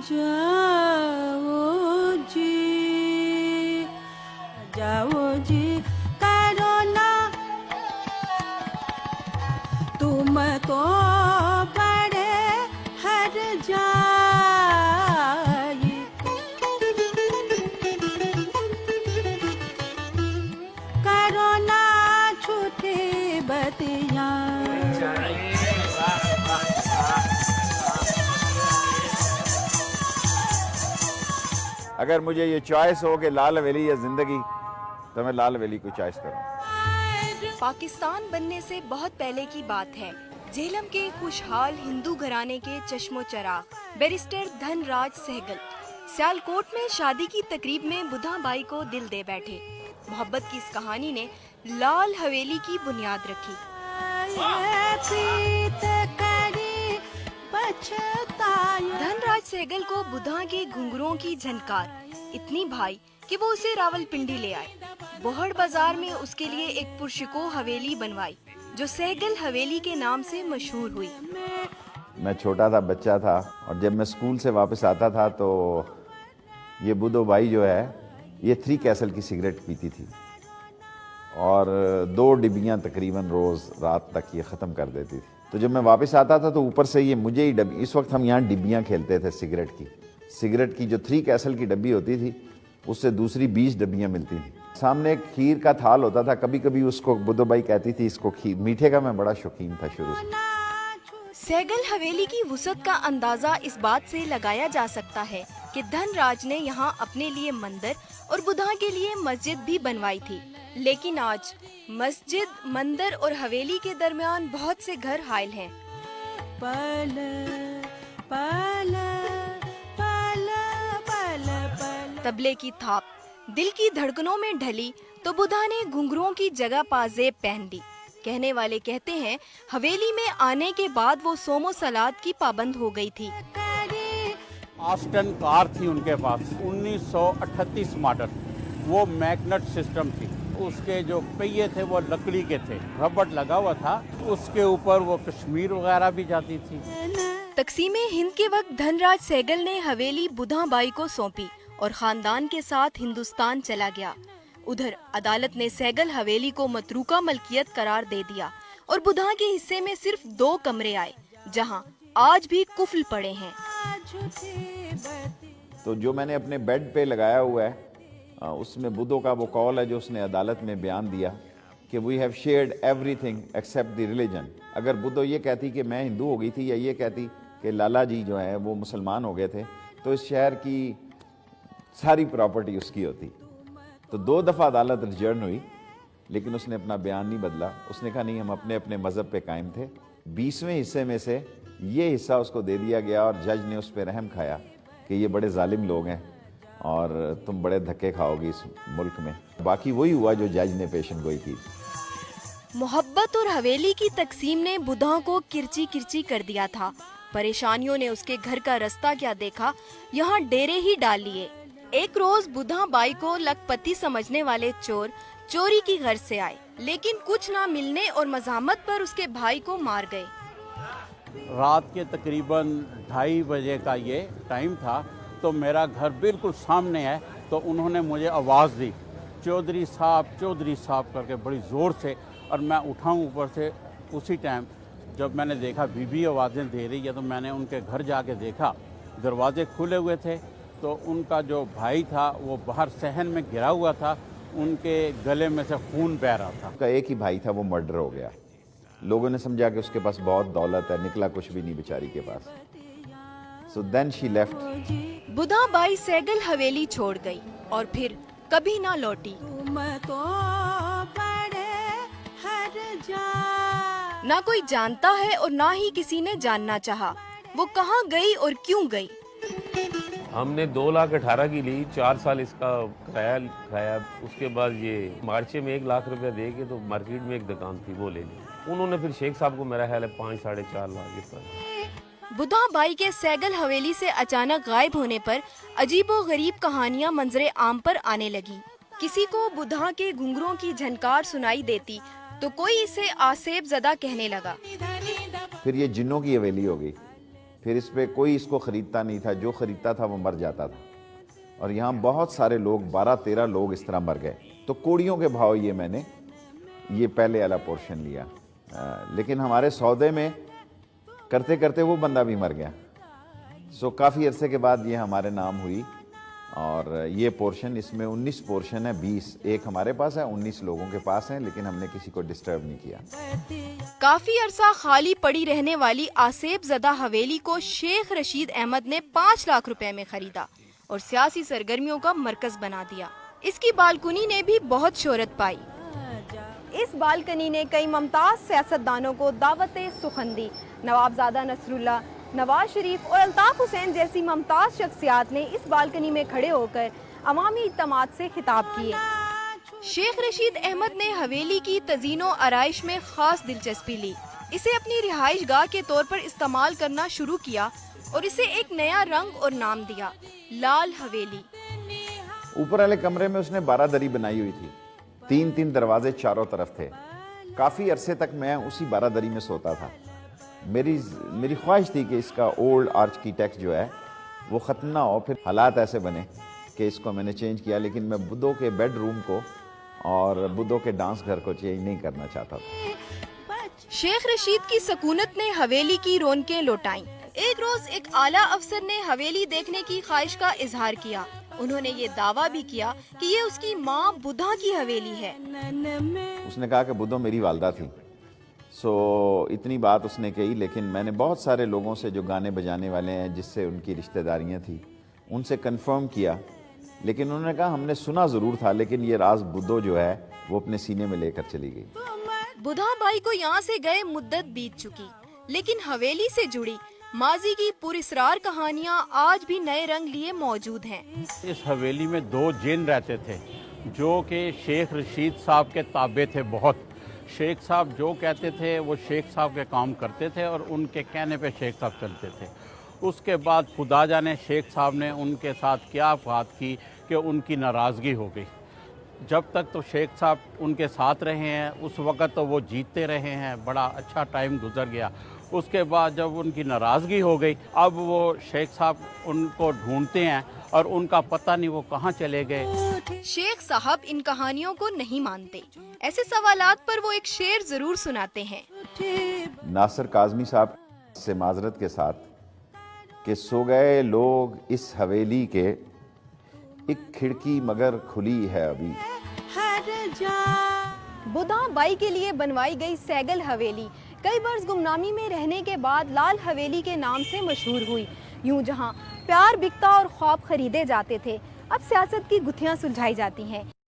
जाओ जी, जाओ जी, करो ना तुम तो बड़े हर जाए, करो ना छूटे बतिया। अगर मुझे ये चॉइस हो कि लाल हवेली या जिंदगी, तो मैं लाल हवेली को चॉइस करूँ। पाकिस्तान बनने से बहुत पहले की बात है। झेलम के खुशहाल हिंदू घराने के चश्मो चराग बैरिस्टर धनराज सहगल सियालकोट में शादी की तकरीब में बुधा बाई को दिल दे बैठे। मोहब्बत की इस कहानी ने लाल हवेली की बुनियाद रखी। धनराज सहगल को बुधा के घुंघरों की झनकार इतनी भाई कि वो उसे रावलपिंडी ले आए। बोहड़ बाजार में उसके लिए एक पुरशिको हवेली बनवाई जो सहगल हवेली के नाम से मशहूर हुई। मैं छोटा था, बच्चा था, और जब मैं स्कूल से वापस आता था तो ये बुधो बाई जो है ये 3 कैसल की सिगरेट पीती थी और 2 डिब्बियाँ तकरीबन रोज़ रात तक ये ख़त्म कर देती थी। तो जब मैं वापस आता था तो ऊपर से ये मुझे ही डब्बी, इस वक्त हम यहाँ डिब्बियाँ खेलते थे सिगरेट की जो 3 कैसल की डब्बी होती थी उससे दूसरी 20 डब्बियाँ मिलती थी। सामने एक खीर का थाल होता था, कभी कभी उसको बुधो बाई कहती थी इसको खीर। मीठे का मैं बड़ा शौकीन था शुरू से। सहगल हवेली की वुसअत का अंदाजा इस बात से लगाया जा सकता है कि धनराज ने यहाँ अपने लिए मंदिर और बुधा के लिए मस्जिद भी बनवाई थी। लेकिन आज मस्जिद, मंदिर और हवेली के दरमियान बहुत से घर हायल हैं। पल पल पल पल पल तबले की थाप दिल की धड़कनों में ढली तो बुधा ने घुंघरों की जगह पाजेब पहन ली। कहने वाले कहते हैं हवेली में आने के बाद वो सोमो सलाद की पाबंद हो गई थी। ऑस्टन कार थी उनके पास 1938 मॉडल, वो मैग्नेट सिस्टम थी। उसके जो पहिए थे वो लकड़ी के थे, रबड़ लगा हुआ था, उसके ऊपर वो कश्मीर वगैरह भी जाती थी। तकसीमे हिंद के वक्त धनराज सहगल ने हवेली बुधा बाई को सौंपी और खानदान के साथ हिंदुस्तान चला गया। उधर अदालत ने सहगल हवेली को मतरूका मलकियत करार दे दिया और बुधा के हिस्से में सिर्फ 2 कमरे आए जहां आज भी कुफल पड़े हैं। तो जो मैंने अपने बेड पे लगाया हुआ है उसमें बुधो का वो कॉल है जो उसने अदालत में बयान दिया कि we have shared everything except the religion. अगर बुधो ये कहती कि मैं हिंदू हो गई थी या ये कहती कि लाला जी जो है वो मुसलमान हो गए थे तो इस शहर की सारी प्रॉपर्टी उसकी होती। तो 2 दफ़ा अदालत रिजर्न हुई लेकिन उसने अपना बयान नहीं बदला। उसने कहा नहीं, हम अपने अपने मज़हब पे कायम थे। 20वें हिस्से में से ये हिस्सा उसको दे दिया गया और जज ने उस पर रहम खाया कि ये बड़े जालिम लोग हैं और तुम बड़े धक्के खाओगी इस मुल्क में। बाकी वही हुआ जो जज ने पेशन गोई की। मोहब्बत और हवेली की तकसीम ने बुधा को किरची किरची कर दिया था। परेशानियों ने उसके घर का रास्ता क्या देखा, यहाँ डेरे ही डाल लिए। एक रोज बुधा बाई को लखपति समझने वाले चोर चोरी की गर्ज से आए, लेकिन कुछ ना मिलने और मज़ामत पर उसके भाई को मार गए। रात के तकरीबन 2:30 बजे का ये टाइम था, तो मेरा घर बिल्कुल सामने है। तो उन्होंने मुझे आवाज़ दी, चौधरी साहब करके बड़ी ज़ोर से, और मैं उठाऊँ ऊपर से। उसी टाइम जब मैंने देखा बीबी आवाज़ें दे रही है तो मैंने उनके घर जाके देखा, दरवाजे खुले हुए थे। तो उनका जो भाई था वो बाहर सहन में गिरा हुआ था, उनके गले में से खून बह रहा था। उसका एक ही भाई था, वो मर्डर हो गया। लोगों ने समझा कि उसके पास बहुत दौलत है, निकला कुछ भी नहीं बेचारी के पास। So then she left. Budha Bai Sehgal हवेली छोड़ गई और फिर कभी ना लौटी। तुम तो बड़े हर जा, ना कोई जानता है और ना ही किसी ने जानना चाहा वो कहाँ गई और क्यों गई। हमने 2,18,000 की ली, 4 साल इसका किराया खाया। उसके बाद ये मार्चे में 1 लाख रुपया दे के तो मार्केट में एक दुकान थी वो ले ली। उन्होंने फिर शेख साहब को मेरा ख्याल है 5-4.5 लाख इस पर। बुधा बाई के सहगल हवेली से अचानक गायब होने पर अजीबो गरीब कहानियां मंजरे आम पर आने लगी। किसी को बुधा के घुंघरों की झनकार सुनाई देती तो कोई इसे आसेब ज़दा कहने लगा। फिर ये जिन्नों की हवेली हो गई, پھر اس پہ کوئی اس کو خریدتا نہیں تھا, جو خریدتا تھا وہ مر جاتا تھا, اور یہاں بہت سارے لوگ 12-13 لوگ اس طرح مر گئے. تو کوڑیوں کے بھاؤ یہ میں نے یہ پہلے والا پورشن لیا, لیکن ہمارے سودے میں کرتے کرتے وہ بندہ بھی مر گیا. سو کافی عرصے کے بعد یہ ہمارے نام ہوئی, اور یہ پورشن, اس میں 19 پورشن ہے, 20 ایک ہمارے پاس ہے, 19 لوگوں کے پاس ہیں, لیکن ہم نے کسی کو ڈسٹرب نہیں کیا. کافی عرصہ خالی پڑی رہنے والی آصیب زدہ حویلی کو شیخ رشید احمد نے 5 لاکھ روپے میں خریدا اور سیاسی سرگرمیوں کا مرکز بنا دیا. اس کی بالکنی نے بھی بہت شہرت پائی. اس بالکنی نے کئی ممتاز سیاستدانوں کو دعوت سخن دی. نوابزادہ نصر اللہ, نواز شریف اور الطاف حسین جیسی ممتاز شخصیات نے اس بالکنی میں کھڑے ہو کر عوامی اجتماعات سے خطاب کیے. شیخ رشید احمد نے حویلی کی تزئین و آرائش میں خاص دلچسپی لی, اسے اپنی رہائش گاہ کے طور پر استعمال کرنا شروع کیا اور اسے ایک نیا رنگ اور نام دیا, لال حویلی. اوپر والے کمرے میں اس نے 12 دری بنائی ہوئی تھی, 3 دروازے چاروں طرف تھے. کافی عرصے تک میں اسی 12 دری میں سوتا تھا. میری خواہش تھی کہ اس کا اولڈ آرکیٹیکٹ جو ہے وہ ختم نہ ہو. پھر حالات ایسے بنے کہ اس کو میں نے چینج کیا, لیکن میں بدھوں کے بیڈ روم کو اور بدھوں کے ڈانس گھر کو چینج نہیں کرنا چاہتا تھا. شیخ رشید کی سکونت نے حویلی کی رونقیں لوٹائیں. ایک روز ایک اعلیٰ افسر نے حویلی دیکھنے کی خواہش کا اظہار کیا. انہوں نے یہ دعویٰ بھی کیا کہ یہ اس کی ماں بدھا کی حویلی ہے. اس نے کہا کہ بدھو میری والدہ تھی. سو اتنی بات اس نے کہی, لیکن میں نے بہت سارے لوگوں سے جو گانے بجانے والے ہیں جس سے ان کی رشتہ داریاں تھیں ان سے کنفرم کیا, لیکن انہوں نے کہا ہم نے سنا ضرور تھا, لیکن یہ راز بدھو جو ہے وہ اپنے سینے میں لے کر چلی گئی. بدھا بائی کو یہاں سے گئے مدت بیت چکی, لیکن حویلی سے جڑی ماضی کی پراسرار کہانیاں آج بھی نئے رنگ لیے موجود ہیں. اس حویلی میں 2 جن رہتے تھے جو کہ شیخ رشید صاحب کے تابع تھے بہت. شیخ صاحب جو کہتے تھے وہ شیخ صاحب کے کام کرتے تھے اور ان کے کہنے پہ شیخ صاحب چلتے تھے. اس کے بعد خدا جانے شیخ صاحب نے ان کے ساتھ کیا بات کی کہ ان کی ناراضگی ہو گئی. جب تک تو شیخ صاحب ان کے ساتھ رہے ہیں اس وقت تو وہ جیتتے رہے ہیں, بڑا اچھا ٹائم گزر گیا. اس کے بعد جب ان کی ناراضگی ہو گئی, اب وہ شیخ صاحب ان کو ڈھونڈتے ہیں اور ان کا پتہ نہیں وہ کہاں چلے گئے. شیخ صاحب ان کہانیوں کو نہیں مانتے. ایسے سوالات پر وہ ایک شعر ضرور سناتے ہیں. ناصر کاظمی صاحب سے معذرت کے ساتھ کہ سو گئے لوگ اس حویلی کے, ایک کھڑکی مگر کھلی ہے ابھی. بدھا بائی کے لیے بنوائی گئی سیگل حویلی کئی برس گمنامی میں رہنے کے بعد لال حویلی کے نام سے مشہور ہوئی. یوں جہاں پیار بکتا اور خواب خریدے جاتے تھے, اب سیاست کی گتھیاں سلجھائی جاتی ہیں.